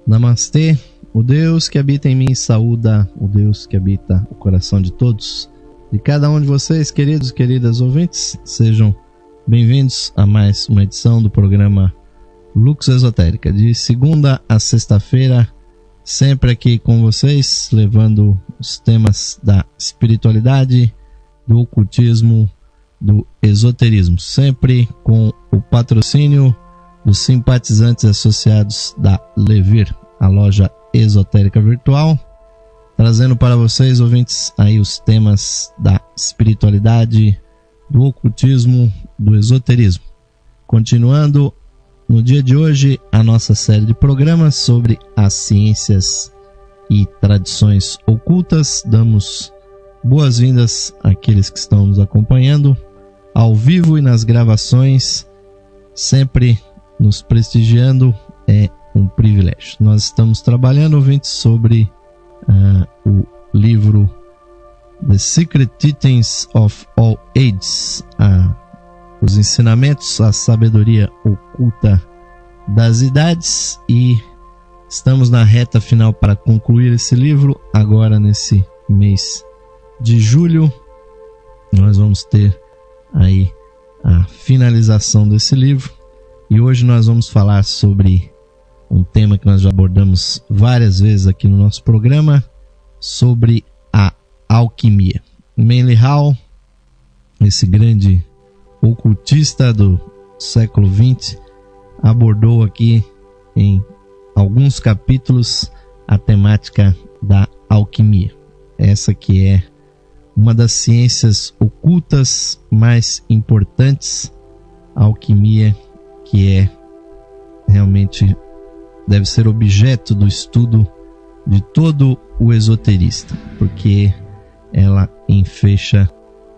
Namastê, o Deus que habita em mim saúda o Deus que habita o coração de todos. De cada um de vocês, queridos e queridas ouvintes, sejam bem-vindos a mais uma edição do programa Lux Esotérica, de segunda a sexta-feira, sempre aqui com vocês, levando os temas da espiritualidade, do ocultismo, do esoterismo, sempre com o patrocínio dos simpatizantes associados da Levir, a loja esotérica virtual, trazendo para vocês, ouvintes, aí os temas da espiritualidade, do ocultismo, do esoterismo. Continuando no dia de hoje a nossa série de programas sobre as ciências e tradições ocultas. Damos boas-vindas àqueles que estão nos acompanhando ao vivo e nas gravações, sempre nos prestigiando, é um privilégio. Nós estamos trabalhando, ouvintes, sobre o livro The Secret Teachings of All Ages, os ensinamentos, a sabedoria oculta das idades, e estamos na reta final para concluir esse livro. Agora, nesse mês de julho, nós vamos ter aí a finalização desse livro. E hoje nós vamos falar sobre um tema que nós já abordamos várias vezes aqui no nosso programa, sobre a alquimia. Manly Hall, esse grande ocultista do século XX, abordou aqui em alguns capítulos a temática da alquimia. Essa que é uma das ciências ocultas mais importantes, a alquimia, que é realmente deve ser objeto do estudo de todo o esoterista, porque ela enfecha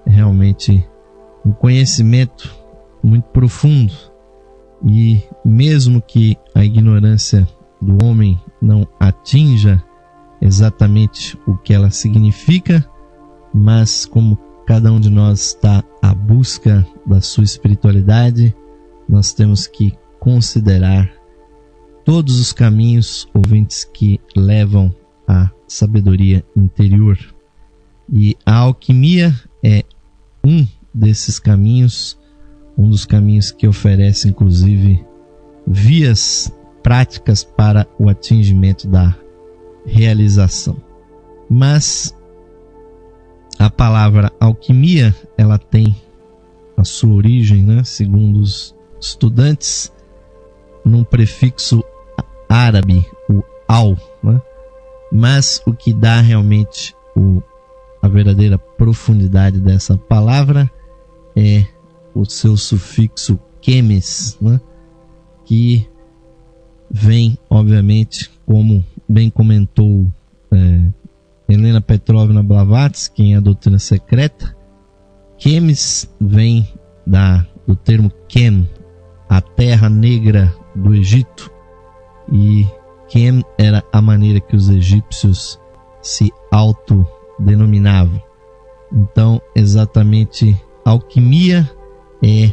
realmente um conhecimento muito profundo, e mesmo que a ignorância do homem não atinja exatamente o que ela significa, mas como cada um de nós está à busca da sua espiritualidade, nós temos que considerar todos os caminhos, ouvintes, que levam à sabedoria interior. E a alquimia é um desses caminhos, um dos caminhos que oferece, inclusive, vias práticas para o atingimento da realização. Mas a palavra alquimia, ela tem a sua origem, segundo os estudantes, num prefixo árabe, o al, mas o que dá realmente a verdadeira profundidade dessa palavra é o seu sufixo chemes, que vem, obviamente, como bem comentou Helena Petrovna Blavatsky em A Doutrina Secreta, chemes vem do termo Kem, a terra negra do Egito, e Kem era a maneira que os egípcios se autodenominavam. Então, exatamente, alquimia é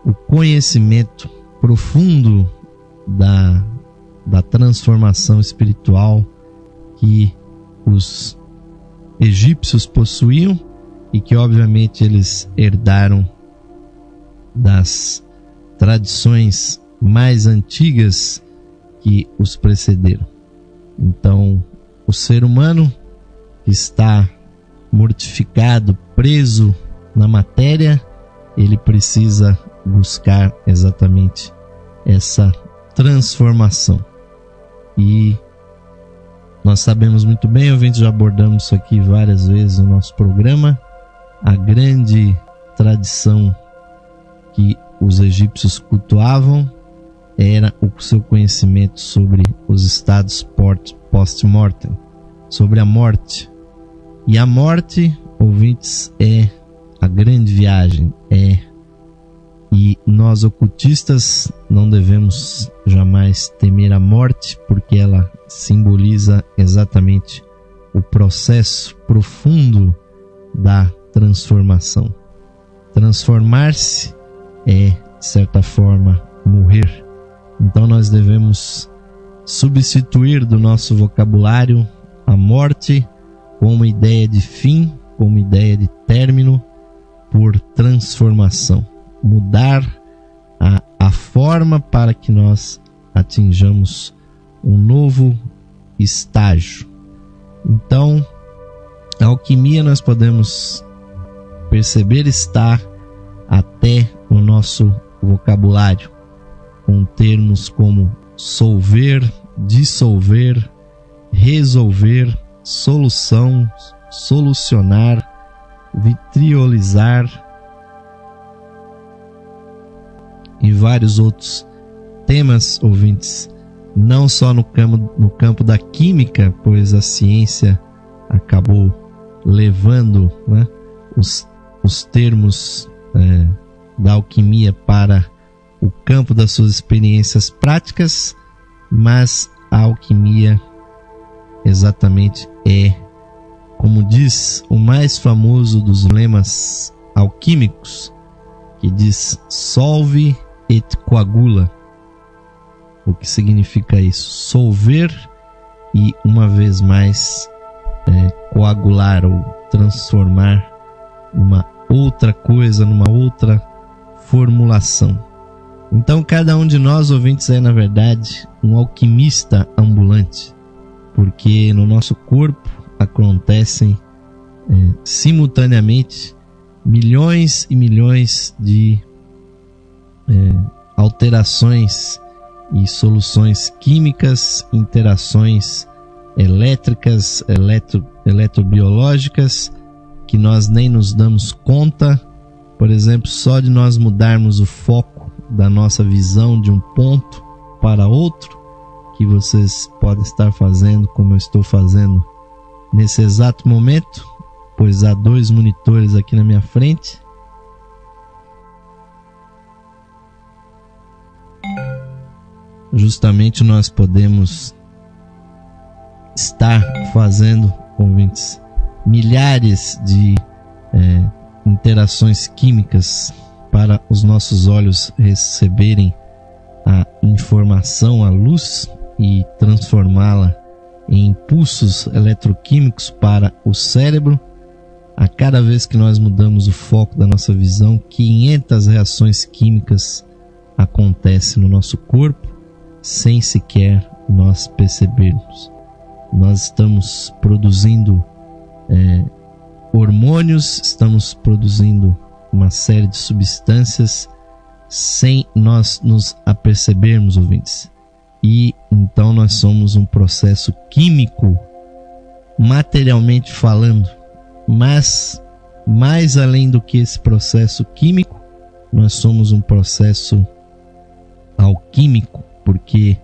o conhecimento profundo da transformação espiritual que os egípcios possuíam e que, obviamente, eles herdaram das tradições mais antigas que os precederam. Então, o ser humano que está mortificado, preso na matéria, ele precisa buscar exatamente essa transformação. E nós sabemos muito bem, ouvintes, já abordamos isso aqui várias vezes no nosso programa, a grande tradição que os egípcios cultuavam era o seu conhecimento sobre os estados post-mortem, sobre a morte. E a morte, ouvintes, é a grande viagem, e nós ocultistas não devemos jamais temer a morte, porque ela simboliza exatamente o processo profundo da transformação. Transformar-se é, de certa forma, morrer. Então nós devemos substituir do nosso vocabulário a morte como ideia de fim, como ideia de término, por transformação. Mudar a forma para que nós atinjamos um novo estágio. Então, a alquimia nós podemos perceber estar até no nosso vocabulário, com termos como solver, dissolver, resolver, solução, solucionar, vitriolizar e vários outros temas, ouvintes, não só no campo da química, pois a ciência acabou levando, né, os termos da alquimia para o campo das suas experiências práticas, mas a alquimia exatamente é, como diz o mais famoso dos lemas alquímicos, que diz solve et coagula. O que significa isso? Solver e, uma vez mais, coagular ou transformar numa outra coisa, numa outra formulação. Então, cada um de nós, ouvintes, é, na verdade, um alquimista ambulante, porque no nosso corpo acontecem simultaneamente milhões e milhões de alterações e soluções químicas, interações elétricas, eletrobiológicas, que nós nem nos damos conta. Por exemplo, só de nós mudarmos o foco da nossa visão de um ponto para outro, que vocês podem estar fazendo como eu estou fazendo nesse exato momento, pois há 2 monitores aqui na minha frente. Justamente nós podemos estar fazendo, ouvintes, milhares de interações químicas para os nossos olhos receberem a informação, a luz, e transformá-la em impulsos eletroquímicos para o cérebro. A cada vez que nós mudamos o foco da nossa visão, 500 reações químicas acontecem no nosso corpo sem sequer nós percebermos. Nós estamos produzindo hormônios, estamos produzindo uma série de substâncias sem nós nos apercebermos, ouvintes. E então nós somos um processo químico, materialmente falando, mas mais além do que esse processo químico, nós somos um processo alquímico, porque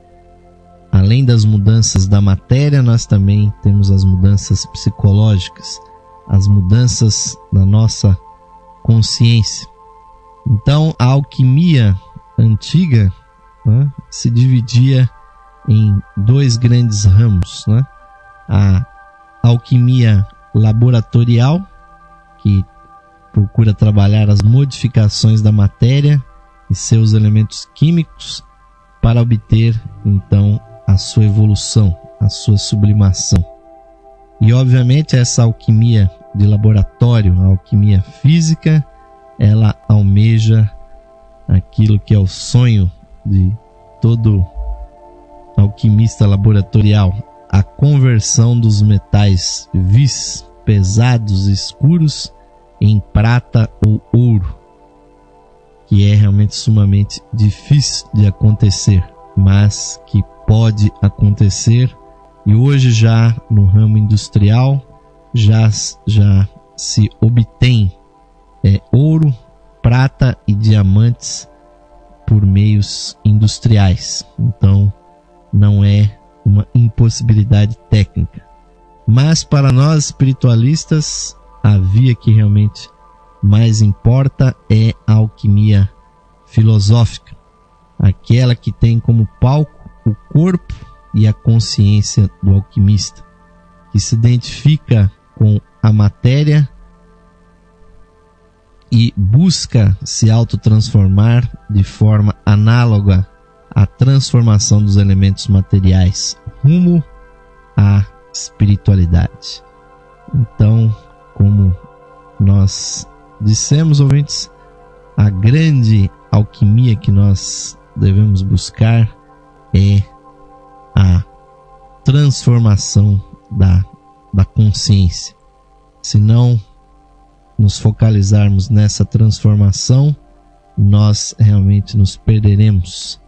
além das mudanças da matéria, nós também temos as mudanças psicológicas, as mudanças na nossa consciência. Então, a alquimia antiga, né, se dividia em 2 grandes ramos, né? A alquimia laboratorial, que procura trabalhar as modificações da matéria e seus elementos químicos para obter, então, a sua evolução, a sua sublimação. E, obviamente, essa alquimia de laboratório, a alquimia física, ela almeja aquilo que é o sonho de todo alquimista laboratorial, a conversão dos metais vis, pesados e escuros, em prata ou ouro, que é realmente sumamente difícil de acontecer, mas que pode acontecer. E hoje, já no ramo industrial, já se obtém ouro, prata e diamantes por meios industriais. Então, não é uma impossibilidade técnica. Mas para nós espiritualistas, a via que realmente mais importa é a alquimia filosófica, aquela que tem como palco o corpo e a consciência do alquimista, que se identifica com a matéria e busca se autotransformar de forma análoga a transformação dos elementos materiais rumo à espiritualidade. Então, como nós dissemos, ouvintes, a grande alquimia que nós devemos buscar é a transformação da consciência. Se não nos focalizarmos nessa transformação, nós realmente nos perderemos,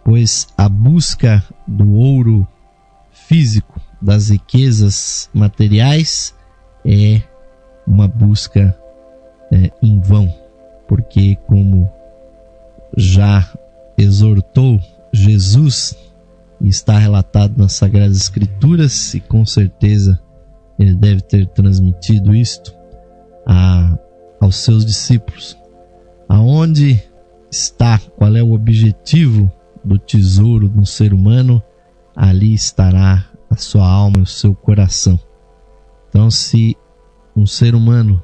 pois a busca do ouro físico, das riquezas materiais, é uma busca em vão, porque, como já exortou Jesus e está relatado nas Sagradas Escrituras, e com certeza ele deve ter transmitido isto aos seus discípulos: aonde está, qual é o objetivo do tesouro no ser humano, ali estará a sua alma e o seu coração. Então, se um ser humano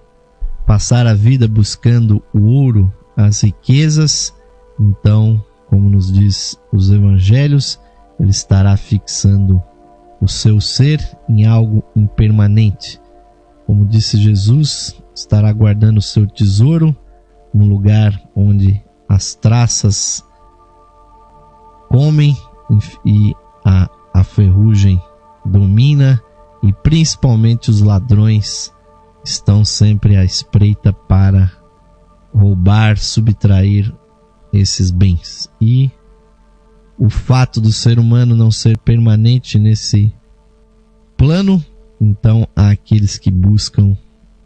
passar a vida buscando o ouro, as riquezas, então, como nos diz os evangelhos, ele estará fixando o seu ser em algo impermanente. Como disse Jesus, estará guardando o seu tesouro num lugar onde as traças comem e a ferrugem domina, e principalmente os ladrões estão sempre à espreita para roubar, subtrair esses bens. E o fato do ser humano não ser permanente nesse plano, então há aqueles que buscam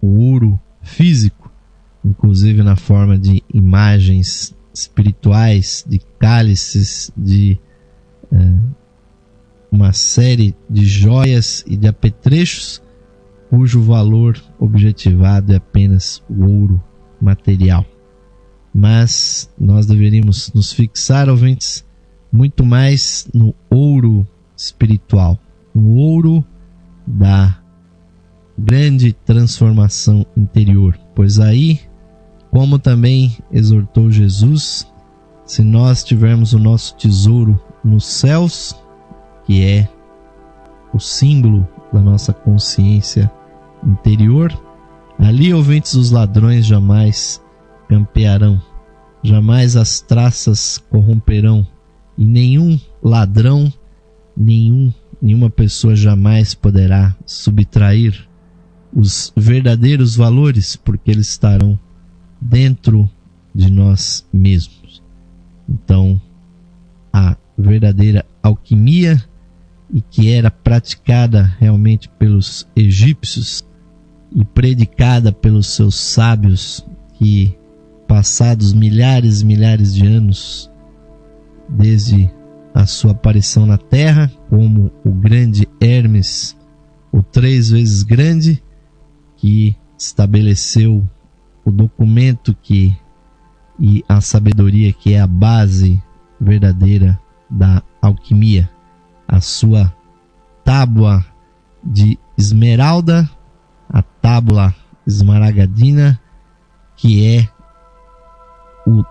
o ouro físico, inclusive na forma de imagens espirituais, de cálices, de uma série de joias e de apetrechos, cujo valor objetivado é apenas o ouro material. Mas nós deveríamos nos fixar, ouvintes, muito mais no ouro espiritual, no ouro da grande transformação interior, pois aí, como também exortou Jesus, se nós tivermos o nosso tesouro nos céus, que é o símbolo da nossa consciência interior, ali, ouvintes, os ladrões jamais campearão, jamais as traças corromperão, e nenhum ladrão, nenhuma pessoa jamais poderá subtrair os verdadeiros valores, porque eles estarão dentro de nós mesmos. Então, a verdadeira alquimia, e que era praticada realmente pelos egípcios e predicada pelos seus sábios, que passados milhares e milhares de anos desde a sua aparição na Terra, como o grande Hermes, o 3 vezes grande, que estabeleceu o documento e a sabedoria que é a base verdadeira da alquimia, a sua tábua de esmeralda, a tábua esmaragadina, que é o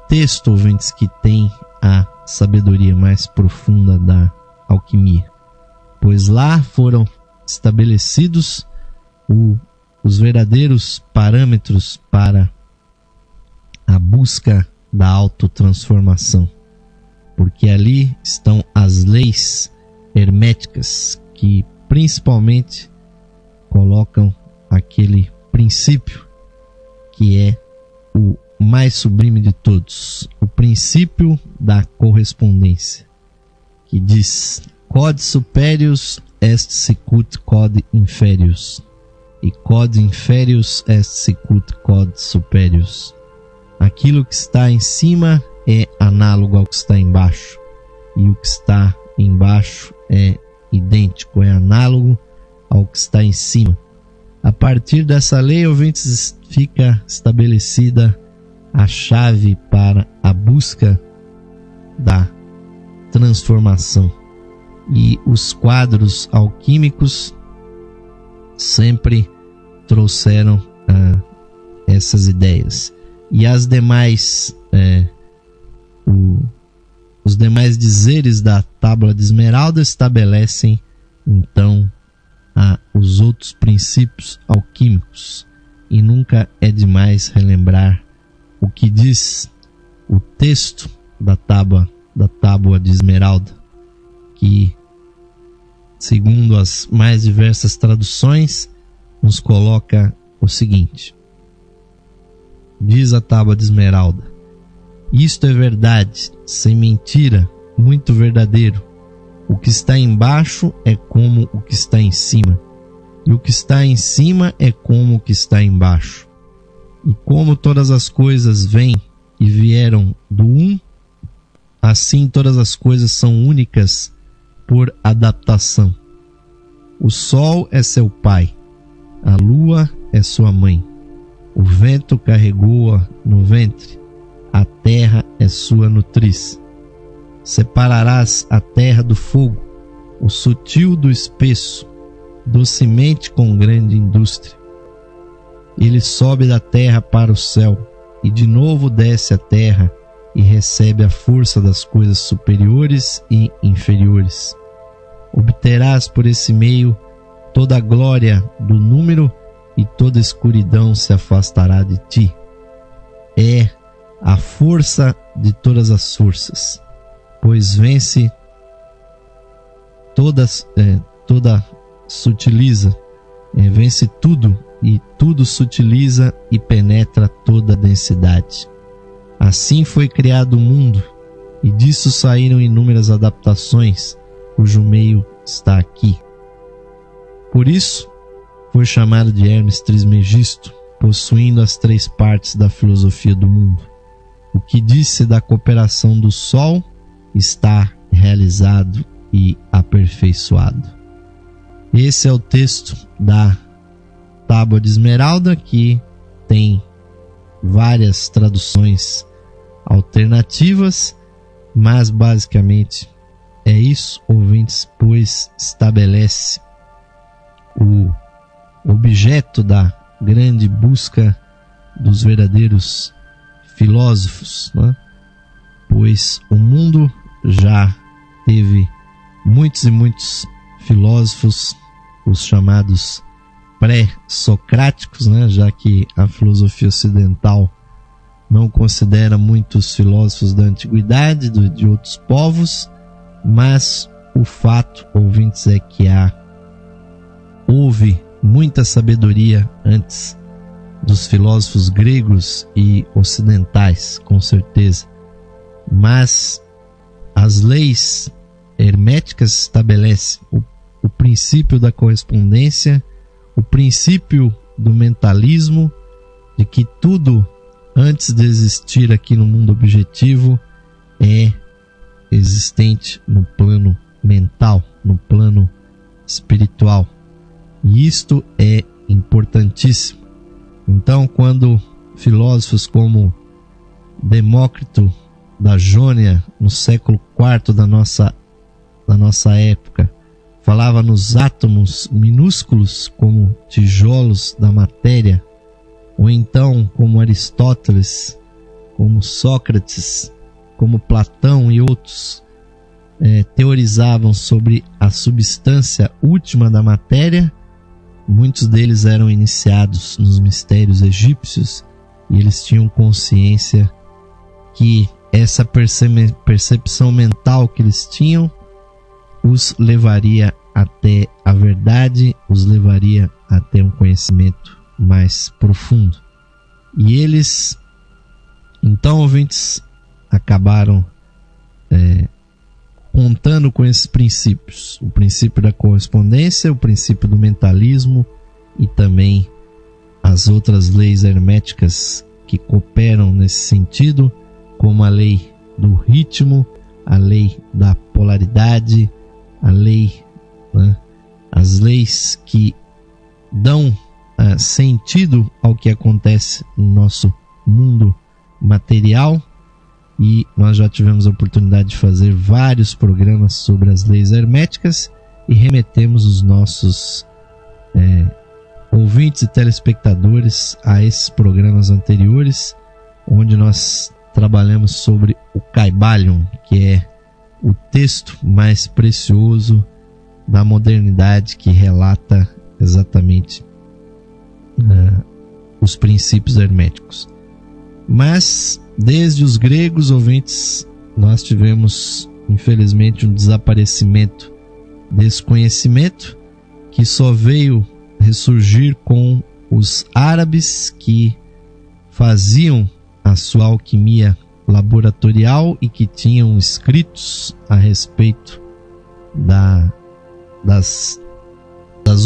texto, ouvintes, que tem a sabedoria mais profunda da alquimia, pois lá foram estabelecidos os verdadeiros parâmetros para a busca da autotransformação, porque ali estão as leis herméticas, que principalmente colocam aquele princípio que é o mais sublime de todos, o princípio da correspondência, que diz: quod superius est sicut quod inferius, e quod inferius est sicut quod superius. Aquilo que está em cima é análogo ao que está embaixo, e o que está embaixo é idêntico, é análogo ao que está em cima. A partir dessa lei, ouvintes, fica estabelecida a chave para a busca da transformação. E os quadros alquímicos sempre trouxeram essas ideias. E as demais, os demais dizeres da Tábua de Esmeralda estabelecem, então, os outros princípios alquímicos. E nunca é demais relembrar o que diz o texto da Tábua de Esmeralda, que, segundo as mais diversas traduções, nos coloca o seguinte: diz a Tábua de Esmeralda: isto é verdade, sem mentira, muito verdadeiro. O que está embaixo é como o que está em cima, e o que está em cima é como o que está embaixo. E como todas as coisas vêm e vieram do um, assim todas as coisas são únicas por adaptação. O sol é seu pai, a lua é sua mãe, o vento carregou-a no ventre, a terra é sua nutriz. Separarás a terra do fogo, o sutil do espesso, docemente com grande indústria. Ele sobe da terra para o céu, e de novo desce à terra, e recebe a força das coisas superiores e inferiores. Obterás por esse meio toda a glória do número, e toda escuridão se afastará de ti. É a força de todas as forças, pois vence vence tudo, e tudo sutiliza e penetra toda a densidade. Assim foi criado o mundo, e disso saíram inúmeras adaptações, cujo meio está aqui. Por isso foi chamado de Hermes Trismegisto, possuindo as três partes da filosofia do mundo. O que disse da cooperação do Sol está realizado e aperfeiçoado. Esse é o texto da Tábua de Esmeralda, que tem várias traduções alternativas, mas basicamente é isso, ouvintes, pois estabelece o objeto da grande busca dos verdadeiros filósofos, né? Pois o mundo já teve muitos e muitos filósofos, os chamados pré-socráticos, né? Já que a filosofia ocidental não considera muitos filósofos da antiguidade, de outros povos, mas o fato, ouvintes, é que houve muita sabedoria antes dos filósofos gregos e ocidentais, com certeza. Mas as leis herméticas estabelecem o princípio da correspondência, o princípio do mentalismo, de que tudo antes de existir aqui no mundo objetivo é existente no plano mental, no plano espiritual. E isto é importantíssimo. Então, quando filósofos como Demócrito da Jônia, no século IV da nossa época, falava nos átomos minúsculos como tijolos da matéria, ou então como Aristóteles, como Sócrates, como Platão e outros teorizavam sobre a substância última da matéria, muitos deles eram iniciados nos mistérios egípcios e eles tinham consciência que essa percepção mental que eles tinham os levaria até a verdade, os levaria até um conhecimento mais profundo. E eles, então, ouvintes, acabaram contando com esses princípios: o princípio da correspondência, o princípio do mentalismo e também as outras leis herméticas que cooperam nesse sentido, como a lei do ritmo, a lei da polaridade, a lei, as leis que dão sentido ao que acontece no nosso mundo material. E nós já tivemos a oportunidade de fazer vários programas sobre as leis herméticas e remetemos os nossos ouvintes e telespectadores a esses programas anteriores, onde nós trabalhamos sobre o Kybalion, que é o texto mais precioso da modernidade que relata exatamente os princípios herméticos. Mas desde os gregos, ouvintes, nós tivemos infelizmente um desaparecimento desse conhecimento, que só veio ressurgir com os árabes, que faziam a sua alquimia laboratorial e que tinham escritos a respeito das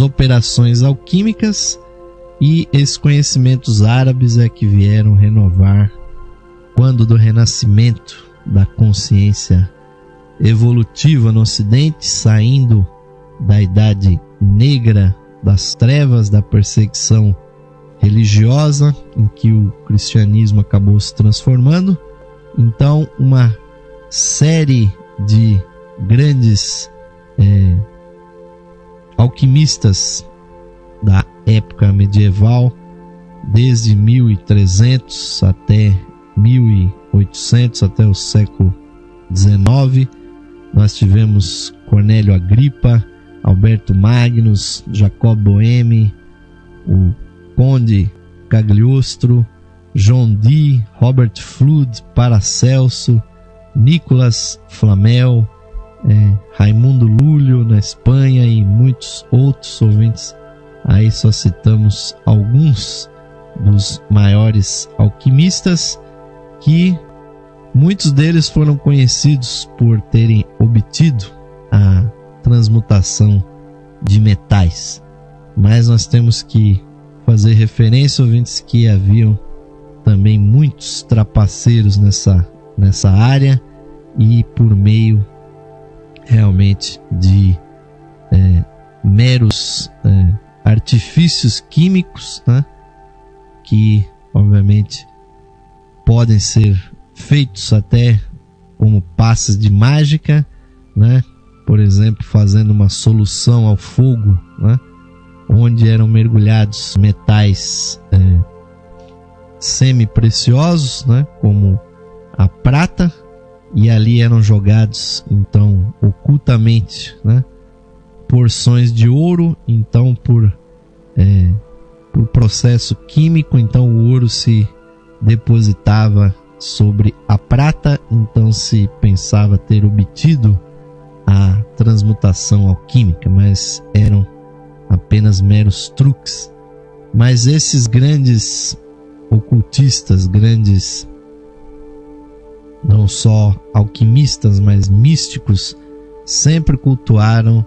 operações alquímicas, e esses conhecimentos árabes é que vieram renovar quando do renascimento da consciência evolutiva no Ocidente, saindo da Idade Negra, das trevas, da perseguição religiosa em que o cristianismo acabou se transformando. Então, uma série de grandes alquimistas da época medieval, desde 1300 até 1800, até o século XIX, nós tivemos Cornélio Agripa, Alberto Magnus, Jacob Boehme, o Conde Cagliostro, John Dee, Robert Fludd, Paracelso, Nicolas Flamel, Raimundo Lúlio na Espanha e muitos outros, ouvintes. Aí só citamos alguns dos maiores alquimistas, que muitos deles foram conhecidos por terem obtido a transmutação de metais. Mas nós temos que fazer referência, ouvintes, que haviam também muitos trapaceiros nessa área, e por meio realmente de meros artifícios químicos, né, que obviamente podem ser feitos até como passes de mágica, né? Por exemplo, fazendo uma solução ao fogo, né, onde eram mergulhados metais semi-preciosos, né, como a prata, e ali eram jogados então ocultamente, né, porções de ouro. Então por processo químico, então o ouro se depositava sobre a prata, então se pensava ter obtido a transmutação alquímica, mas eram apenas meros truques. Mas esses grandes ocultistas, grandes não só alquimistas, mas místicos, sempre cultuaram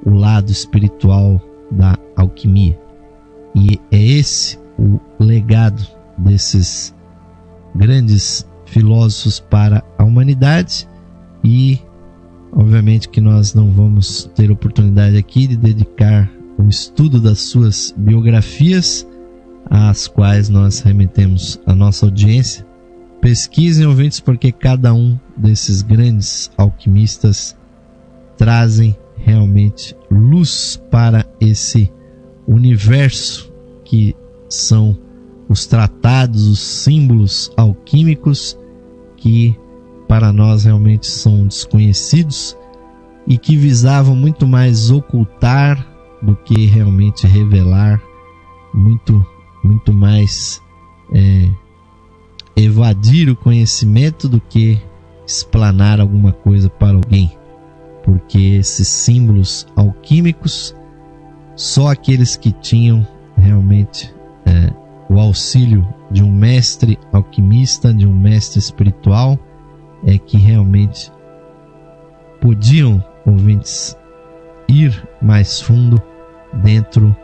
o lado espiritual da alquimia. E é esse o legado desses grandes filósofos para a humanidade. E obviamente que nós não vamos ter oportunidade aqui de dedicar o estudo das suas biografias, às quais nós remetemos a nossa audiência. Pesquisem, ouvintes, porque cada um desses grandes alquimistas trazem realmente luz para esse universo que são os tratados, os símbolos alquímicos, que para nós realmente são desconhecidos e que visavam muito mais ocultar do que realmente revelar, muito mais evadir o conhecimento do que explanar alguma coisa para alguém. Porque esses símbolos alquímicos, só aqueles que tinham realmente o auxílio de um mestre alquimista, de um mestre espiritual, é que realmente podiam, ouvintes, ir mais fundo dentro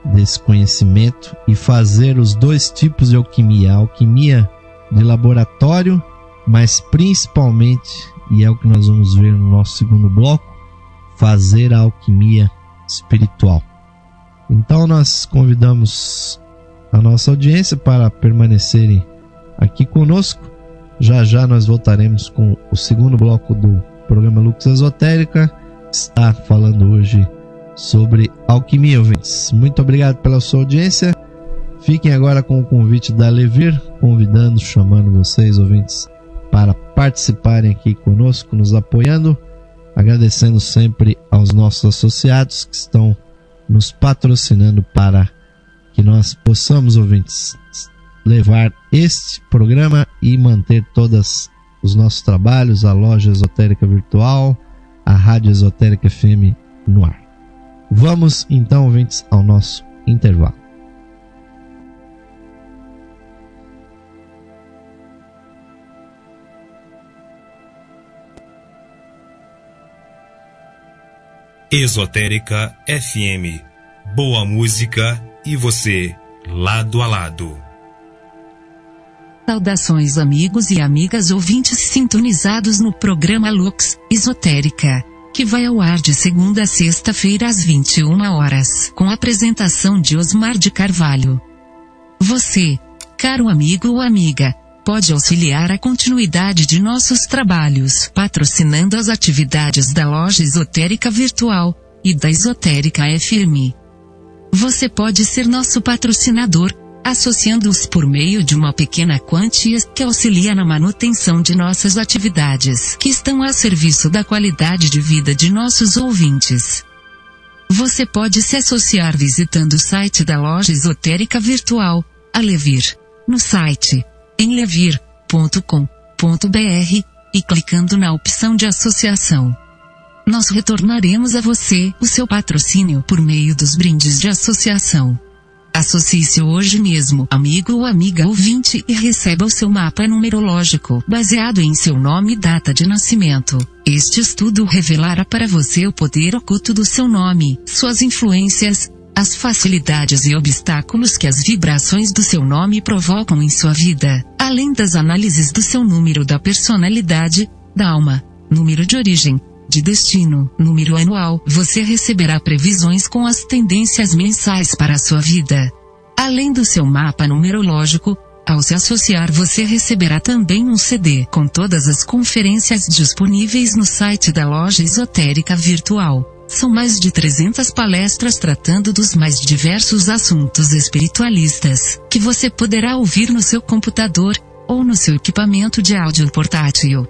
desse conhecimento e fazer os dois tipos de alquimia: a alquimia de laboratório, mas principalmente, e é o que nós vamos ver no nosso segundo bloco, fazer a alquimia espiritual. Então nós convidamos a nossa audiência para permanecerem aqui conosco. Já já nós voltaremos com o segundo bloco do programa Lux Esotérica, que está falando hoje sobre alquimia, ouvintes. Muito obrigado pela sua audiência. Fiquem agora com o convite da Levir, convidando, chamando vocês, ouvintes, para participarem aqui conosco, nos apoiando, agradecendo sempre aos nossos associados que estão nos patrocinando para que nós possamos, ouvintes, levar este programa e manter todos os nossos trabalhos, a loja esotérica virtual, a Rádio Esotérica FM no ar. Vamos então, ouvintes, ao nosso intervalo. Esotérica FM. Boa música e você, lado a lado. Saudações, amigos e amigas ouvintes sintonizados no programa Lux Esotérica, que vai ao ar de segunda a sexta-feira às 21 horas, com a apresentação de Osmar de Carvalho. Você, caro amigo ou amiga, pode auxiliar a continuidade de nossos trabalhos, patrocinando as atividades da Loja Esotérica Virtual e da Esotérica FM. Você pode ser nosso patrocinador, associando-os por meio de uma pequena quantia que auxilia na manutenção de nossas atividades, que estão a serviço da qualidade de vida de nossos ouvintes. Você pode se associar visitando o site da Loja Esotérica Virtual, a Levir, no site enlevir.com.br, e clicando na opção de associação. Nós retornaremos a você o seu patrocínio por meio dos brindes de associação. Associe-se hoje mesmo, amigo ou amiga ouvinte, e receba o seu mapa numerológico, baseado em seu nome e data de nascimento. Este estudo revelará para você o poder oculto do seu nome, suas influências, as facilidades e obstáculos que as vibrações do seu nome provocam em sua vida, além das análises do seu número da personalidade, da alma, número de origem, de destino, número anual. Você receberá previsões com as tendências mensais para a sua vida. Além do seu mapa numerológico, ao se associar você receberá também um CD com todas as conferências disponíveis no site da Loja Esotérica Virtual. São mais de 300 palestras tratando dos mais diversos assuntos espiritualistas, que você poderá ouvir no seu computador, ou no seu equipamento de áudio portátil.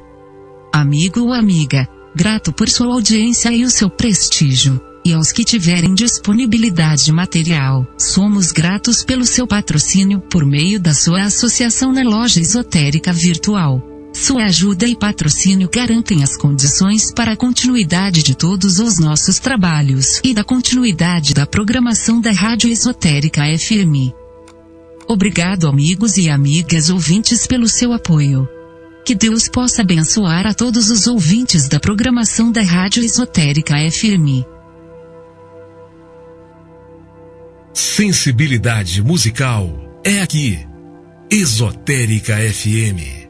Amigo ou amiga, grato por sua audiência e o seu prestígio. E aos que tiverem disponibilidade material, somos gratos pelo seu patrocínio por meio da sua associação na Loja Esotérica Virtual. Sua ajuda e patrocínio garantem as condições para a continuidade de todos os nossos trabalhos e da continuidade da programação da Rádio Esotérica FM. Obrigado, amigos e amigas ouvintes, pelo seu apoio. Que Deus possa abençoar a todos os ouvintes da programação da Rádio Esotérica FM. Sensibilidade musical é aqui. Esotérica FM.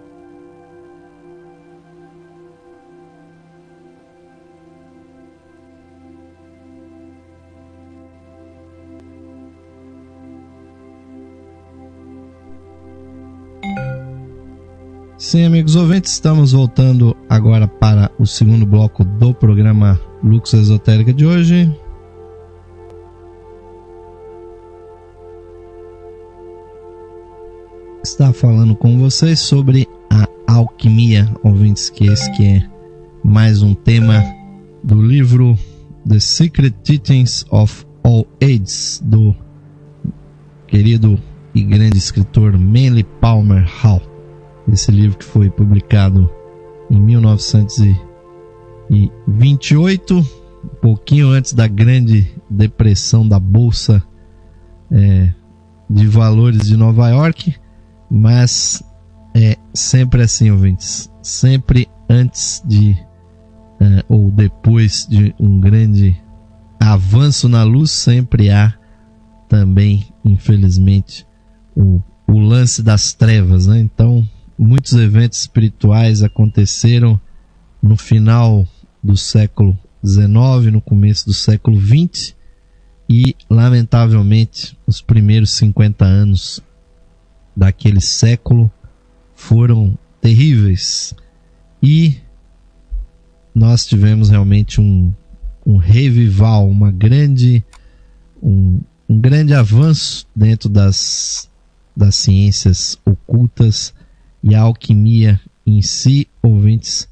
Sim, amigos ouvintes, estamos voltando agora para o segundo bloco do programa Lux Esotérica de hoje. Está falando com vocês sobre a alquimia, ouvintes, que esse que é mais um tema do livro The Secret Teachings of All Ages, do querido e grande escritor Manly Palmer Hall. Esse livro que foi publicado em 1928, um pouquinho antes da grande depressão da Bolsa de Valores de Nova York, mas é sempre assim, ouvintes, sempre antes de ou depois de um grande avanço na luz, sempre há também, infelizmente, o lance das trevas, né? Então, muitos eventos espirituais aconteceram no final do século XIX, no começo do século XX, e, lamentavelmente, os primeiros 50 anos daquele século foram terríveis. E nós tivemos realmente um revival, um grande avanço dentro das ciências ocultas, e a alquimia em si, ouvintes,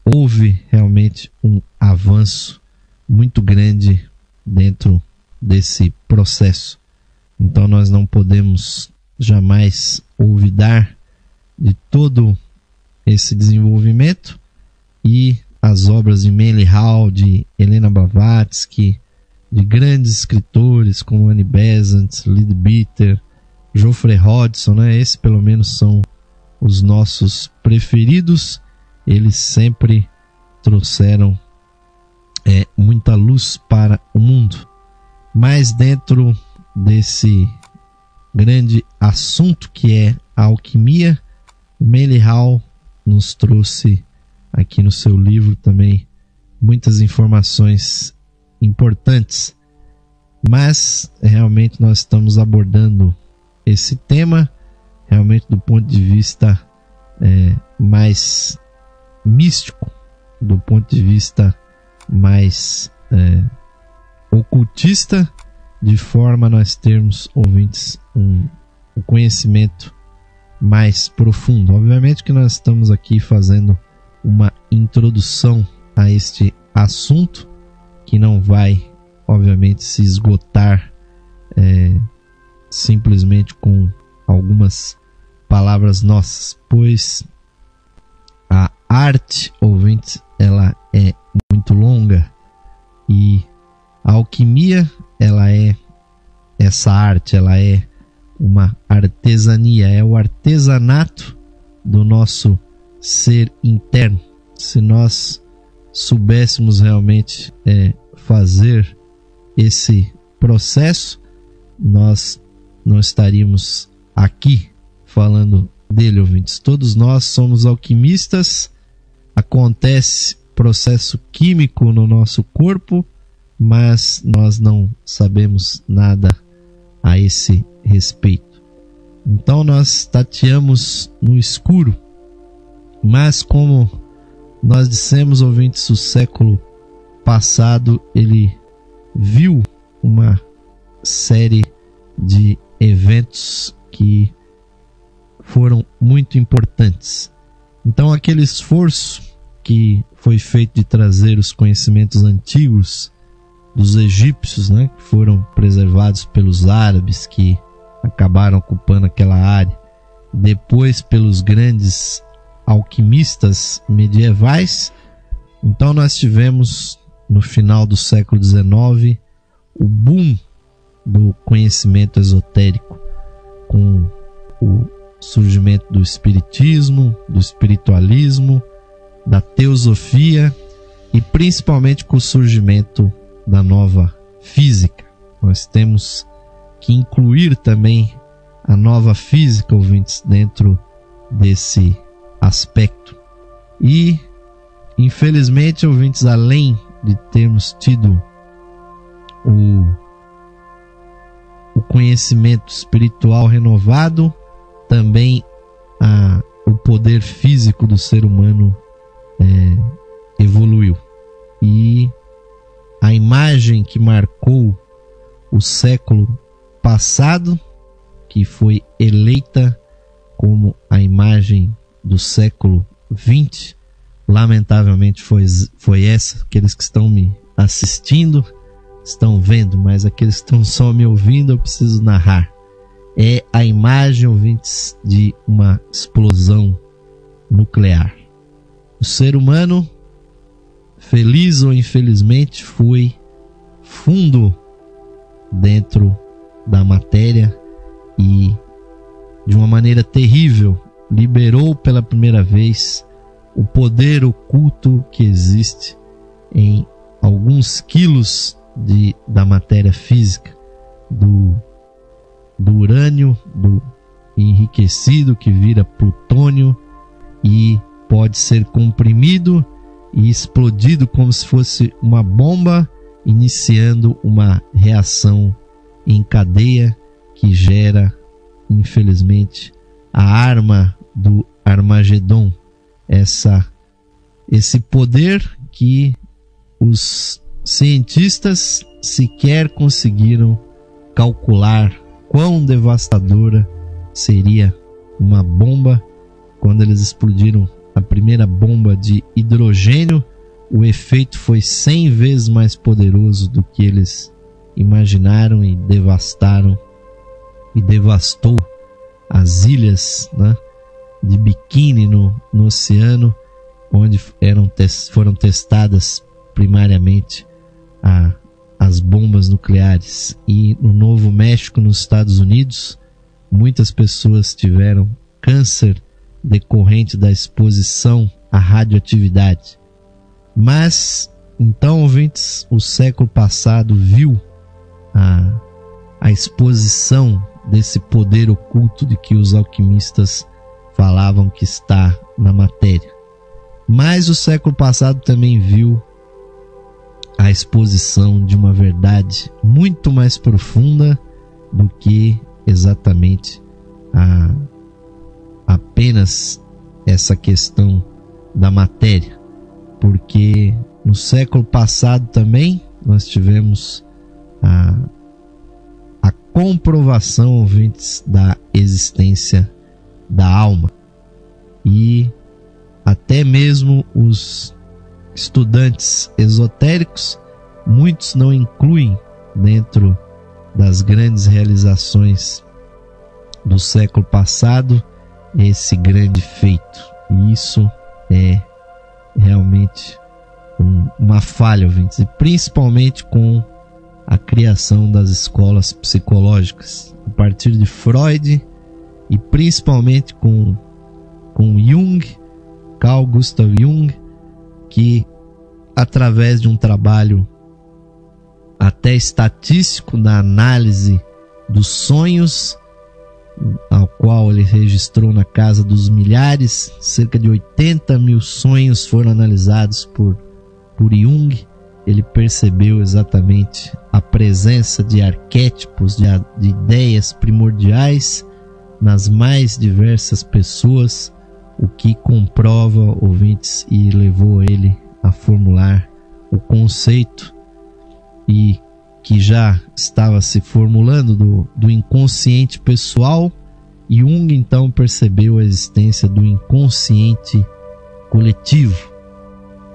houve realmente um avanço muito grande dentro desse processo. Então nós não podemos jamais olvidar de todo esse desenvolvimento, e as obras de Manly Hall, de Helena Blavatsky, de grandes escritores como Annie Besant, Leadbeater, Geoffrey Hodgson, né? Esses pelo menos são os nossos preferidos. Eles sempre trouxeram muita luz para o mundo. Mas dentro desse grande assunto que é a alquimia, o Manly Hall nos trouxe aqui no seu livro também muitas informações importantes. Mas realmente nós estamos abordando esse tema realmente do ponto de vista mais místico, do ponto de vista mais ocultista, de forma a nós termos, ouvintes, um conhecimento mais profundo. Obviamente que nós estamos aqui fazendo uma introdução a este assunto, que não vai, obviamente, se esgotar simplesmente com algumas palavras nossas, pois a arte, ouvintes, ela é muito longa, e a alquimia, ela é essa arte, ela é uma artesania, é o artesanato do nosso ser interno. Se nós soubéssemos realmente fazer esse processo, nós não estaríamos aqui falando dele, ouvintes. Todos nós somos alquimistas, acontece processo químico no nosso corpo, mas nós não sabemos nada a esse respeito. Então nós tateamos no escuro, mas como nós dissemos, ouvintes, o século passado ele viu uma série de eventos que foram muito importantes. Então aquele esforço que foi feito de trazer os conhecimentos antigos dos egípcios, né, que foram preservados pelos árabes, que acabaram ocupando aquela área, depois pelos grandes alquimistas medievais. Então nós tivemos no final do século XIX o boom do conhecimento esotérico, com o surgimento do espiritismo, do espiritualismo, da teosofia, e principalmente com o surgimento da nova física. Nós temos que incluir também a nova física, ouvintes, dentro desse aspecto. E infelizmente, ouvintes, além de termos tido o conhecimento espiritual renovado, também o poder físico do ser humano evoluiu. E a imagem que marcou o século passado, que foi eleita como a imagem do século XX, lamentavelmente foi essa. Aqueles que estão me assistindo estão vendo, mas aqueles que estão só me ouvindo, eu preciso narrar. É a imagem, ouvintes, de uma explosão nuclear. O ser humano, feliz ou infelizmente, foi fundo dentro da matéria e, de uma maneira terrível, liberou pela primeira vez o poder oculto que existe em alguns quilos da matéria física, do urânio, do enriquecido, que vira plutônio e pode ser comprimido e explodido como se fosse uma bomba, iniciando uma reação em cadeia que gera, infelizmente, a arma do Armagedon, esse poder que os cientistas sequer conseguiram calcular quão devastadora seria uma bomba quando eles explodiram a primeira bomba de hidrogênio, o efeito foi 100 vezes mais poderoso do que eles imaginaram e devastaram e devastou as ilhas, né, de Bikini no oceano, onde foram testadas primariamente as bombas nucleares. E no Novo México, nos Estados Unidos, muitas pessoas tiveram câncer decorrente da exposição à radioatividade. Mas, então, ouvintes, o século passado viu a exposição desse poder oculto de que os alquimistas falavam que está na matéria. Mas o século passado também viu a exposição de uma verdade muito mais profunda do que exatamente apenas essa questão da matéria. Porque no século passado também nós tivemos a comprovação, ouvintes, da existência da alma. E até mesmo os estudantes esotéricos, muitos não incluem dentro das grandes realizações do século passado esse grande feito. E isso é realmente uma falha, ouvintes, e principalmente com a criação das escolas psicológicas, a partir de Freud e principalmente com Jung, Carl Gustav Jung, que através de um trabalho até estatístico da análise dos sonhos, ao qual ele registrou na casa dos milhares, cerca de 80 mil sonhos foram analisados por Jung. Ele percebeu exatamente a presença de arquétipos, de ideias primordiais nas mais diversas pessoas, o que comprova, ouvintes, e levou ele a formular o conceito e que já estava se formulando do inconsciente pessoal. Jung então percebeu a existência do inconsciente coletivo.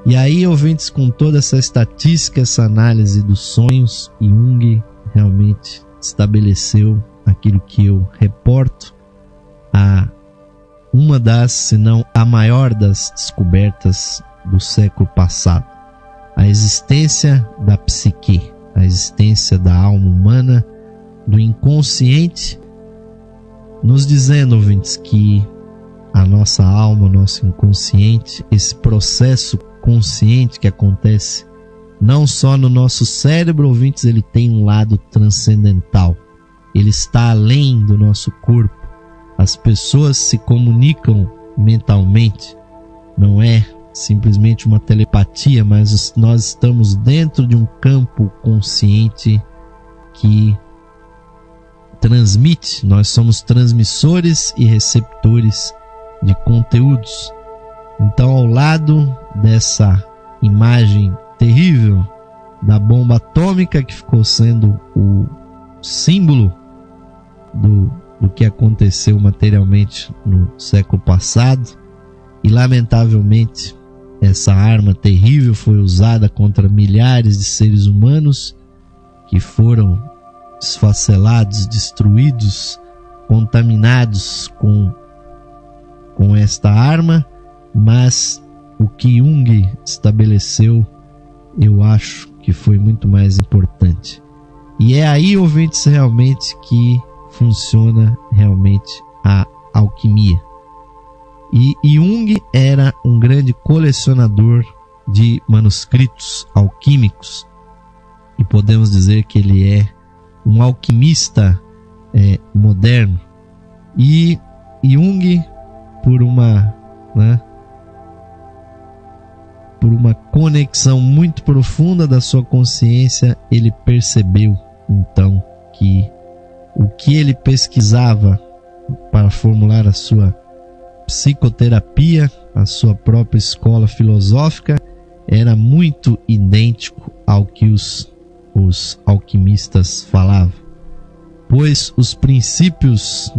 E aí, ouvintes, com toda essa estatística, essa análise dos sonhos, Jung realmente estabeleceu aquilo que eu reporto, uma das, se não a maior das descobertas do século passado. A existência da psique, a existência da alma humana, do inconsciente, nos dizendo, ouvintes, que a nossa alma, o nosso inconsciente, esse processo consciente que acontece não só no nosso cérebro, ouvintes, ele tem um lado transcendental. Ele está além do nosso corpo. As pessoas se comunicam mentalmente. Não é simplesmente uma telepatia, mas nós estamos dentro de um campo consciente que transmite. Nós somos transmissores e receptores de conteúdos. Então, ao lado dessa imagem terrível da bomba atômica, que ficou sendo o símbolo do que aconteceu materialmente no século passado, e lamentavelmente essa arma terrível foi usada contra milhares de seres humanos que foram esfacelados, destruídos, contaminados com esta arma. Mas o que Jung estabeleceu, eu acho que foi muito mais importante. E é aí, ouvintes, realmente que funciona realmente a alquimia. E Jung era um grande colecionador de manuscritos alquímicos. E podemos dizer que ele é um alquimista moderno. E Jung, por uma conexão muito profunda da sua consciência, ele percebeu então que o que ele pesquisava para formular a sua psicoterapia, a sua própria escola filosófica, era muito idêntico ao que os alquimistas falavam, pois os princípios,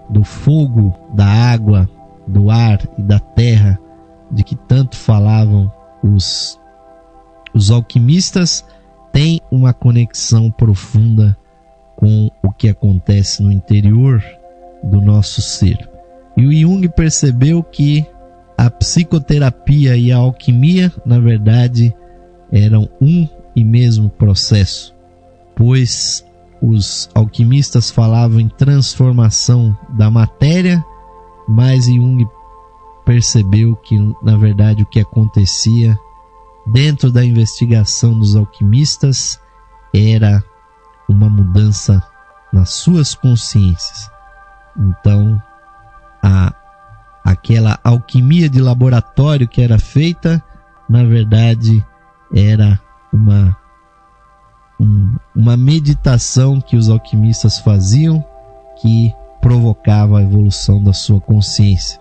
do fogo, da água, do ar e da terra, de que tanto falavam os alquimistas, tem uma conexão profunda com o que acontece no interior do nosso ser. E o Jung percebeu que a psicoterapia e a alquimia, na verdade, eram um e mesmo processo, pois os alquimistas falavam em transformação da matéria, mas Jung percebeu que, na verdade, o que acontecia dentro da investigação dos alquimistas era uma mudança nas suas consciências. Então, aquela alquimia de laboratório que era feita, na verdade, era uma meditação que os alquimistas faziam, que provocava a evolução da sua consciência.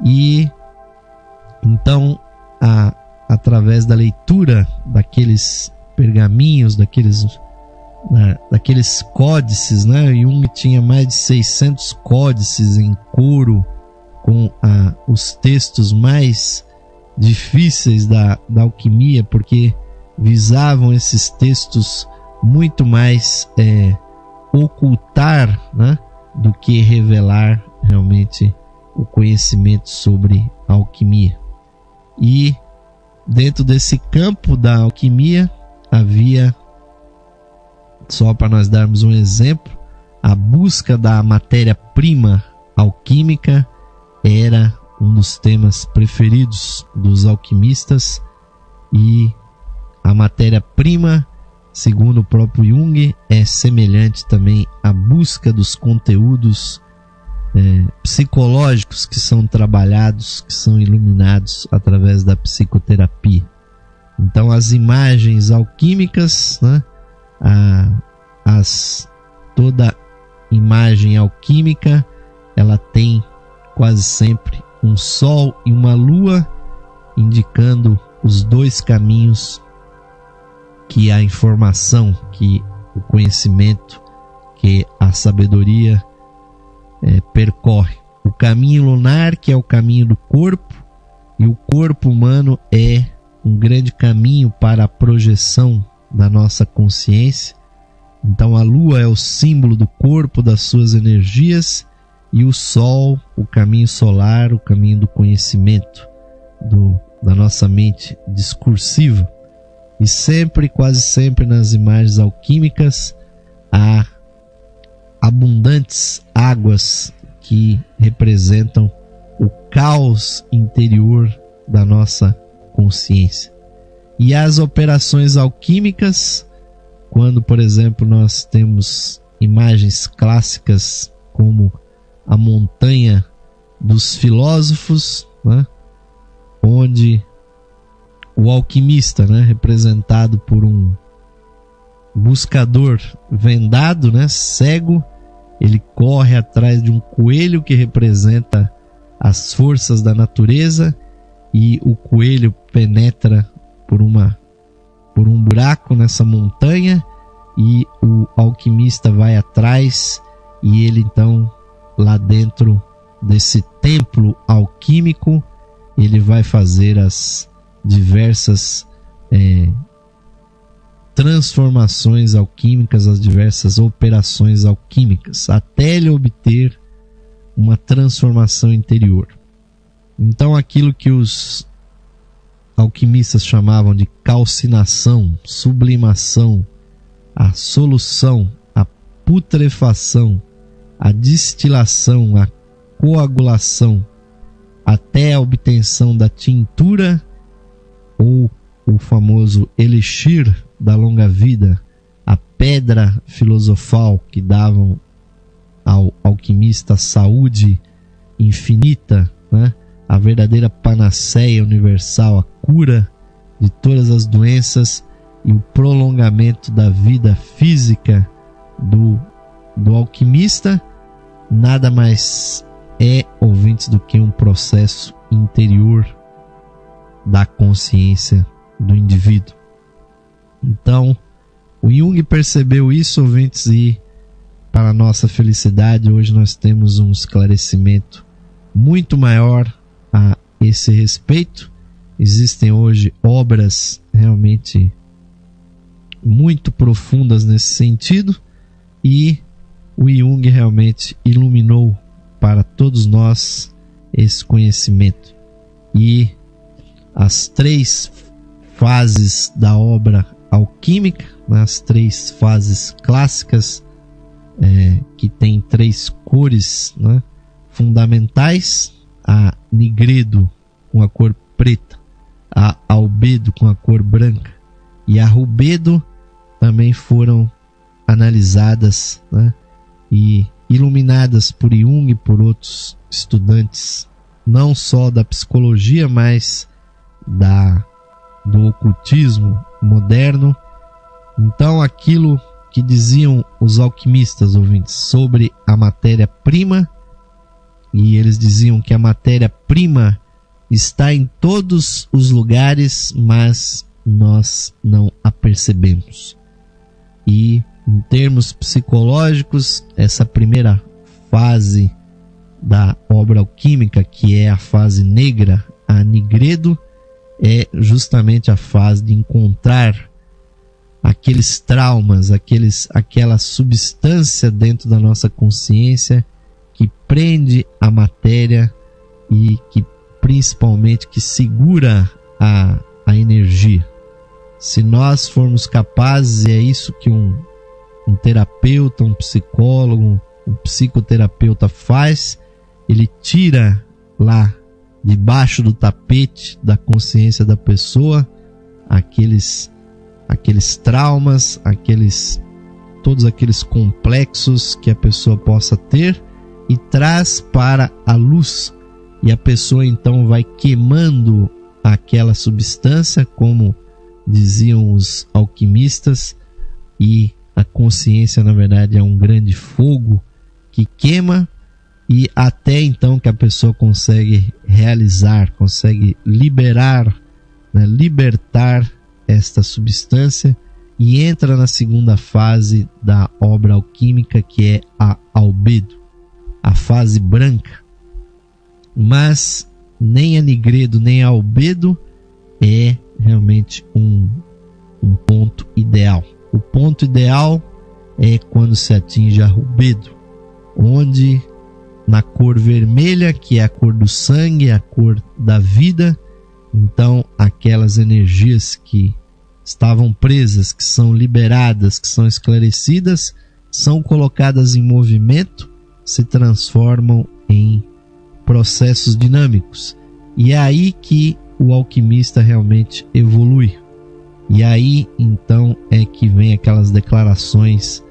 E então, através da leitura daqueles pergaminhos, daqueles códices, né? Jung tinha mais de 600 códices em couro, com os textos mais difíceis da alquimia, porque visavam esses textos muito mais ocultar, né, do que revelar realmente o conhecimento sobre a alquimia. E dentro desse campo da alquimia havia, só para nós darmos um exemplo, a busca da matéria-prima alquímica era um dos temas preferidos dos alquimistas, e a matéria-prima, segundo o próprio Jung, é semelhante também à busca dos conteúdos psicológicos que são trabalhados, que são iluminados através da psicoterapia. Então, as imagens alquímicas, né, toda imagem alquímica, ela tem quase sempre um sol e uma lua, indicando os dois caminhos que a informação, que o conhecimento, que a sabedoria percorre. O caminho lunar, que é o caminho do corpo, e o corpo humano é um grande caminho para a projeção da nossa consciência. Então a lua é o símbolo do corpo, das suas energias, e o sol, o caminho solar, o caminho do conhecimento, da nossa mente discursiva. E sempre, quase sempre, nas imagens alquímicas há abundantes águas que representam o caos interior da nossa consciência. E as operações alquímicas, quando, por exemplo, nós temos imagens clássicas como a montanha dos filósofos, né, onde o alquimista, né, representado por um buscador vendado, né, cego, ele corre atrás de um coelho que representa as forças da natureza, e o coelho penetra por um buraco nessa montanha, e o alquimista vai atrás, e ele então, lá dentro desse templo alquímico, ele vai fazer as diversas transformações alquímicas, as diversas operações alquímicas, até ele obter uma transformação interior. Então, aquilo que os alquimistas chamavam de calcinação, sublimação, a solução, a putrefação, a destilação, a coagulação, até a obtenção da tintura, ou o famoso elixir da longa vida, a pedra filosofal que davam ao alquimista saúde infinita, né? A verdadeira panaceia universal, a cura de todas as doenças e o prolongamento da vida física do alquimista, nada mais é, ouvintes, do que um processo interior da consciência do indivíduo. Então, o Jung percebeu isso, ouvintes, e para a nossa felicidade, hoje nós temos um esclarecimento muito maior a esse respeito. Existem hoje obras realmente muito profundas nesse sentido, e o Jung realmente iluminou para todos nós esse conhecimento. E as 3 fases da obra alquímica, as 3 fases clássicas, que tem 3 cores, né, fundamentais: a nigredo com a cor preta, a albedo com a cor branca e a rubedo, também foram analisadas, né, e iluminadas por Jung e por outros estudantes, não só da psicologia, mas do ocultismo moderno. Então, aquilo que diziam os alquimistas, ouvintes, sobre a matéria-prima, e eles diziam que a matéria-prima está em todos os lugares, mas nós não a percebemos. E em termos psicológicos, essa primeira fase da obra alquímica, que é a fase negra, a nigredo, é justamente a fase de encontrar aqueles traumas, aquela substância dentro da nossa consciência que prende a matéria e que principalmente que segura a energia. Se nós formos capazes, e é isso que um terapeuta, um psicólogo, um psicoterapeuta faz, ele tira lá debaixo do tapete da consciência da pessoa aqueles traumas, todos aqueles complexos que a pessoa possa ter, e traz para a luz, e a pessoa então vai queimando aquela substância, como diziam os alquimistas, e a consciência na verdade é um grande fogo que queima, e até então que a pessoa consegue realizar, consegue liberar, né, libertar esta substância, e entra na segunda fase da obra alquímica, que é a albedo, a fase branca. Mas nem a nigredo nem a albedo é realmente um ponto ideal. O ponto ideal é quando se atinge a rubedo, onde na cor vermelha, que é a cor do sangue, a cor da vida, então aquelas energias que estavam presas, que são liberadas, que são esclarecidas, são colocadas em movimento, se transformam em processos dinâmicos. E é aí que o alquimista realmente evolui. E aí então é que vem aquelas declarações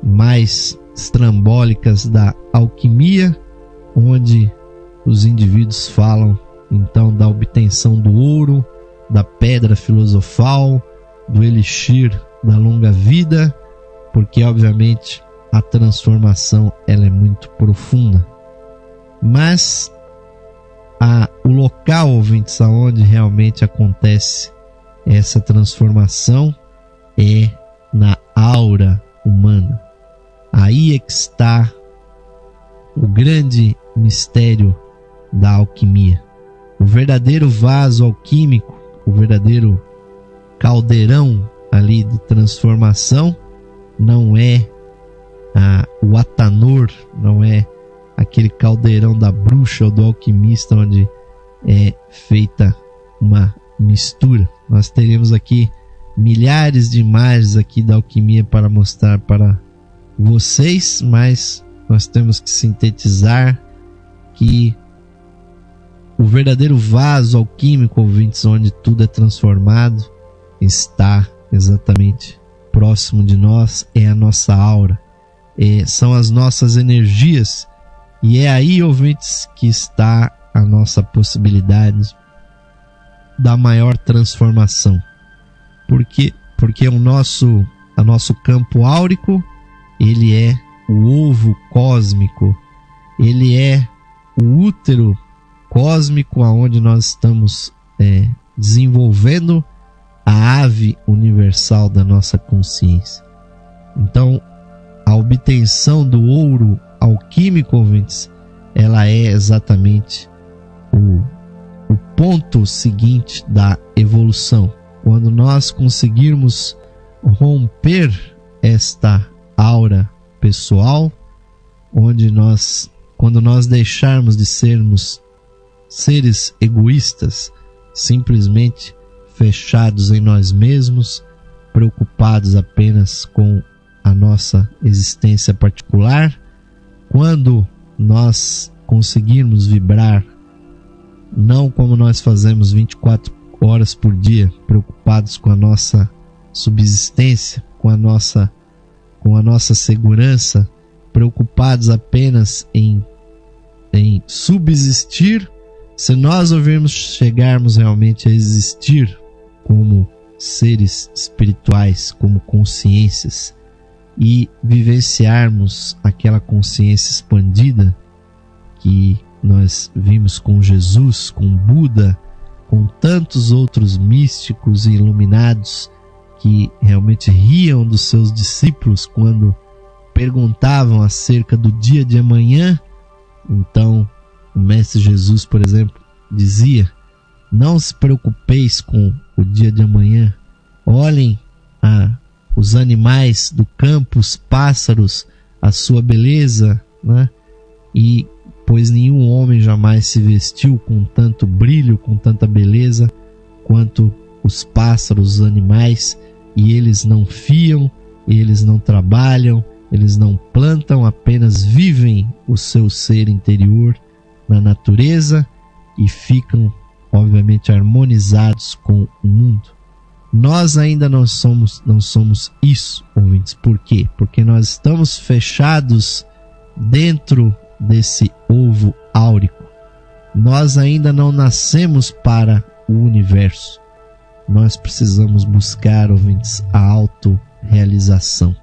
mais estrambólicas da alquimia, onde os indivíduos falam então da obtenção do ouro, da pedra filosofal, do elixir da longa vida, porque obviamente a transformação ela é muito profunda. Mas o local, ouvintes, aonde realmente acontece essa transformação é na aura humana. Aí é que está o grande mistério da alquimia. O verdadeiro vaso alquímico, o verdadeiro caldeirão ali de transformação, não é o atanor, não é aquele caldeirão da bruxa ou do alquimista onde é feita uma mistura. Nós teremos aqui milhares de imagens aqui da alquimia para mostrar para vocês, mas nós temos que sintetizar que o verdadeiro vaso alquímico, ouvintes, onde tudo é transformado, está exatamente próximo de nós, é a nossa aura, são as nossas energias, e é aí, ouvintes, que está a nossa possibilidade da maior transformação. Por quê? Porque o nosso campo áurico, ele é o ovo cósmico, ele é o útero cósmico, aonde nós estamos desenvolvendo a ave universal da nossa consciência. Então, a obtenção do ouro alquímico, ouvintes, ela é exatamente o ponto seguinte da evolução. Quando nós conseguirmos romper esta aura pessoal, quando nós deixarmos de sermos seres egoístas, simplesmente fechados em nós mesmos, preocupados apenas com a nossa existência particular, quando nós conseguirmos vibrar, não como nós fazemos 24 horas por dia, preocupados com a nossa subsistência, com a nossa segurança, preocupados apenas em subsistir. Se nós chegarmos realmente a existir como seres espirituais, como consciências, e vivenciarmos aquela consciência expandida que nós vimos com Jesus, com Buda, com tantos outros místicos e iluminados que realmente riam dos seus discípulos quando perguntavam acerca do dia de amanhã. Então, o Mestre Jesus, por exemplo, dizia: não se preocupeis com o dia de amanhã, olhem os animais do campo, os pássaros, a sua beleza, né? E pois nenhum homem jamais se vestiu com tanto brilho, com tanta beleza quanto os pássaros, os animais, e eles não fiam, eles não trabalham, eles não plantam, apenas vivem o seu ser interior na natureza e ficam, obviamente, harmonizados com o mundo. Nós ainda não somos isso, ouvintes. Por quê? Porque nós estamos fechados dentro desse ovo áurico. Nós ainda não nascemos para o universo. Nós precisamos buscar, ouvintes, a autorrealização.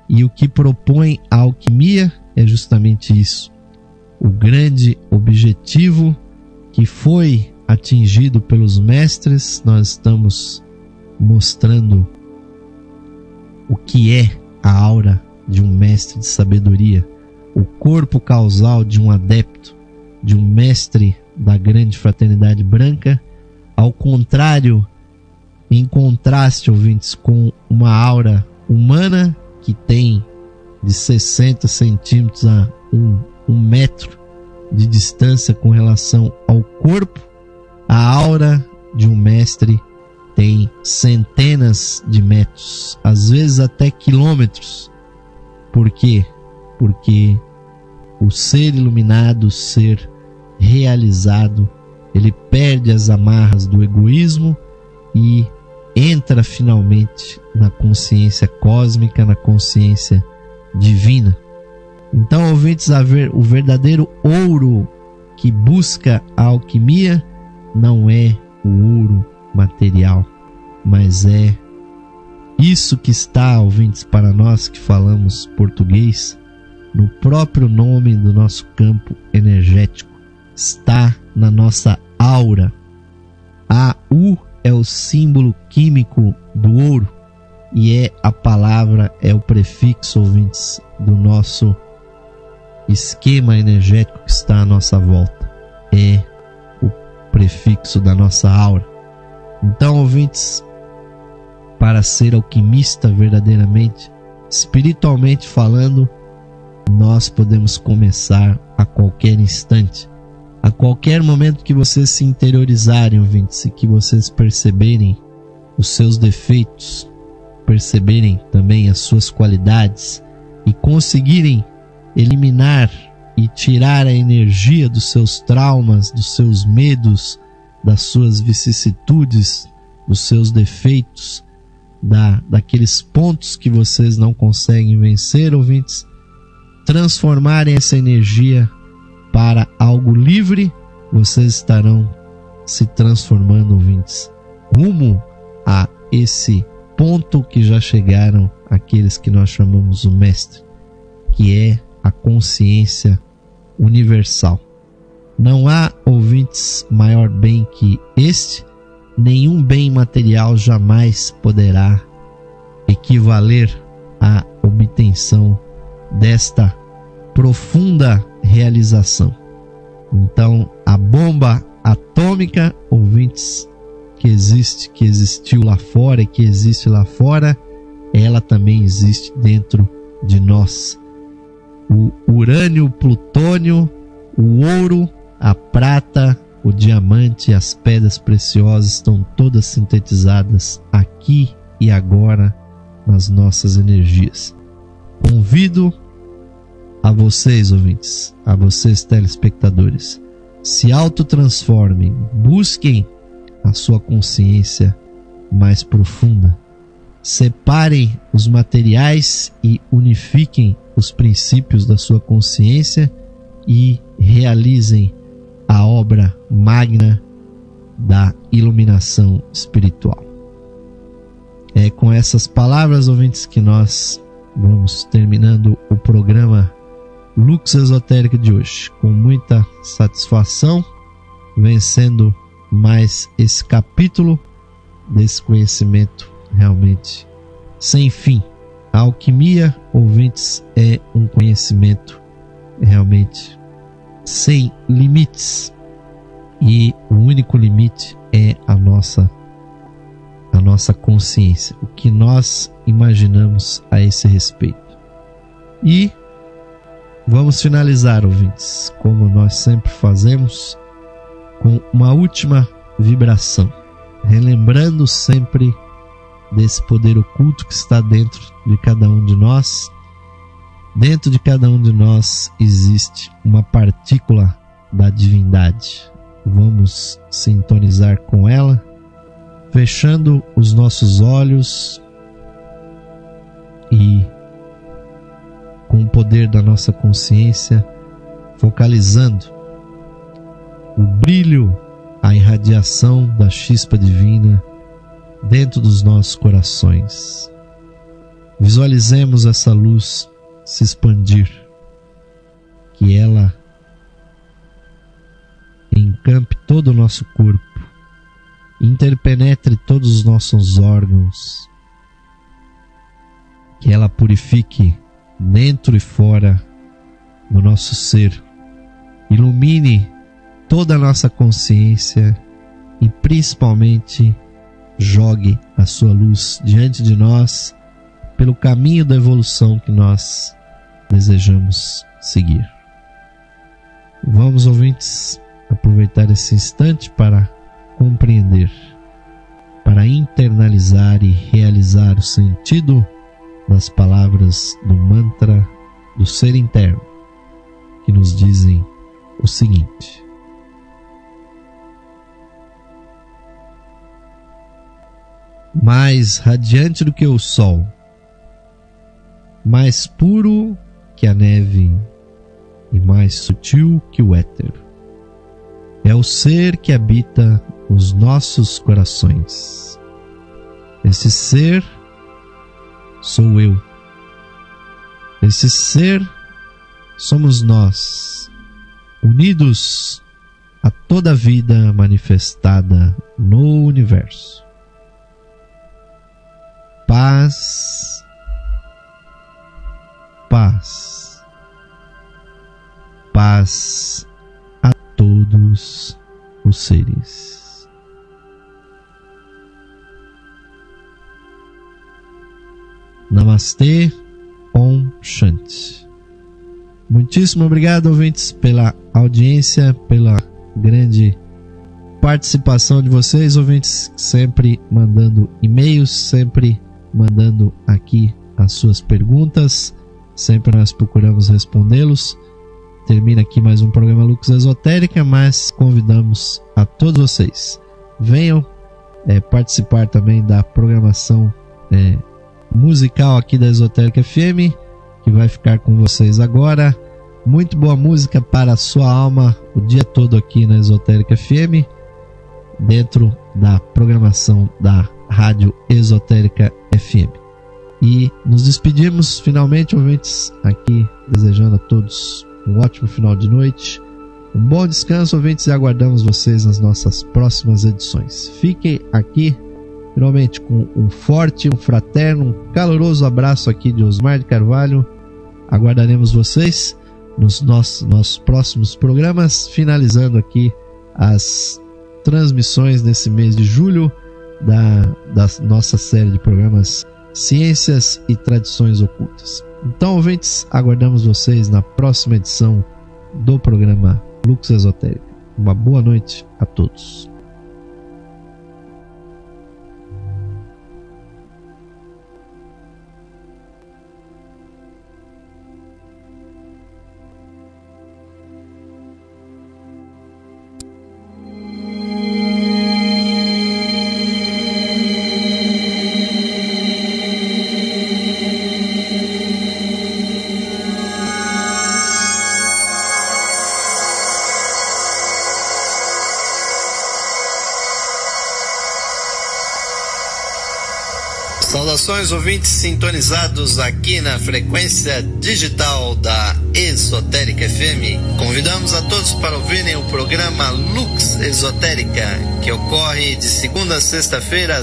E o que propõe a alquimia é justamente isso. O grande objetivo que foi atingido pelos mestres, nós estamos mostrando o que é a aura de um mestre de sabedoria, o corpo causal de um adepto, de um mestre da grande fraternidade branca, ao contrário, em contraste, ouvintes, com uma aura humana que tem de 60 centímetros a 1 metro de distância com relação ao corpo, a aura de um mestre tem centenas de metros, às vezes até quilômetros. Por quê? Porque o ser iluminado, o ser realizado, ele perde as amarras do egoísmo e entra finalmente na consciência cósmica, na consciência divina. Então, ouvintes, o verdadeiro ouro que busca a alquimia não é o ouro material, mas é isso que está, ouvintes, para nós que falamos português, no próprio nome do nosso campo energético, está na nossa aura. A U é o símbolo químico do ouro e é a palavra, é o prefixo, ouvintes, do nosso esquema energético que está à nossa volta. É o prefixo da nossa aura. Então, ouvintes, para ser alquimista verdadeiramente, espiritualmente falando, nós podemos começar a qualquer instante. A qualquer momento que vocês se interiorizarem, ouvintes, e que vocês perceberem os seus defeitos, perceberem também as suas qualidades e conseguirem eliminar e tirar a energia dos seus traumas, dos seus medos, das suas vicissitudes, dos seus defeitos, daqueles pontos que vocês não conseguem vencer, ouvintes, transformarem essa energia para algo livre, vocês estarão se transformando, ouvintes, rumo a esse ponto que já chegaram aqueles que nós chamamos o mestre, que é a consciência universal. Não há, ouvintes, maior bem que este. Nenhum bem material jamais poderá equivaler à obtenção desta profunda realização. Então, a bomba atômica, ouvintes, que existiu lá fora e que existe lá fora, ela também existe dentro de nós. O urânio, o plutônio, o ouro, a prata, o diamante e as pedras preciosas estão todas sintetizadas aqui e agora nas nossas energias. Convido a vocês, ouvintes, a vocês, telespectadores, se autotransformem, busquem a sua consciência mais profunda, separem os materiais e unifiquem os princípios da sua consciência e realizem a obra magna da iluminação espiritual. É com essas palavras, ouvintes, que nós vamos terminando o programa Lux Esotérica de hoje, com muita satisfação, vencendo mais esse capítulo desse conhecimento realmente sem fim. A alquimia, ouvintes, é um conhecimento realmente sem limites, e o único limite é a nossa consciência, o que nós imaginamos a esse respeito. E vamos finalizar, ouvintes, como nós sempre fazemos, com uma última vibração, relembrando sempre desse poder oculto que está dentro de cada um de nós. Dentro de cada um de nós existe uma partícula da divindade. Vamos sintonizar com ela, fechando os nossos olhos e, com o poder da nossa consciência, focalizando o brilho, a irradiação da chispa divina dentro dos nossos corações. Visualizemos essa luz se expandir, que ela encampe todo o nosso corpo, interpenetre todos os nossos órgãos, que ela purifique dentro e fora do nosso ser, ilumine toda a nossa consciência e principalmente jogue a sua luz diante de nós pelo caminho da evolução que nós desejamos seguir. Vamos, ouvintes, aproveitar esse instante para compreender, para internalizar e realizar o sentido das palavras do mantra do ser interno, que nos dizem o seguinte: mais radiante do que o sol, mais puro que a neve e mais sutil que o éter, é o ser que habita os nossos corações. Esse ser sou eu. Esse ser somos nós, unidos a toda a vida manifestada no universo. Paz, paz, paz a todos os seres. Namastê, Om Shanti. Muitíssimo obrigado, ouvintes, pela audiência, pela grande participação de vocês, ouvintes, sempre mandando e-mails, sempre mandando aqui as suas perguntas, sempre nós procuramos respondê-los. Termina aqui mais um programa Lux Esotérica, mas convidamos a todos vocês, venham participar também da programação musical aqui da Esotérica FM, que vai ficar com vocês agora. Muito boa música para a sua alma o dia todo aqui na Esotérica FM, dentro da programação da Rádio Esotérica FM. E nos despedimos finalmente, ouvintes, aqui desejando a todos um ótimo final de noite, um bom descanso, ouvintes, e aguardamos vocês nas nossas próximas edições. Fiquem aqui finalmente com um forte, um fraterno, um caloroso abraço aqui de Osmar de Carvalho, aguardaremos vocês nos nossos próximos programas, finalizando aqui as transmissões nesse mês de julho da nossa série de programas Ciências e Tradições Ocultas. Então, ouvintes, aguardamos vocês na próxima edição do programa Lux Esotérica. Uma boa noite a todos. Saudações, ouvintes sintonizados aqui na frequência digital da Esotérica FM. Convidamos a todos para ouvirem o programa Lux Esotérica, que ocorre de segunda a sexta-feira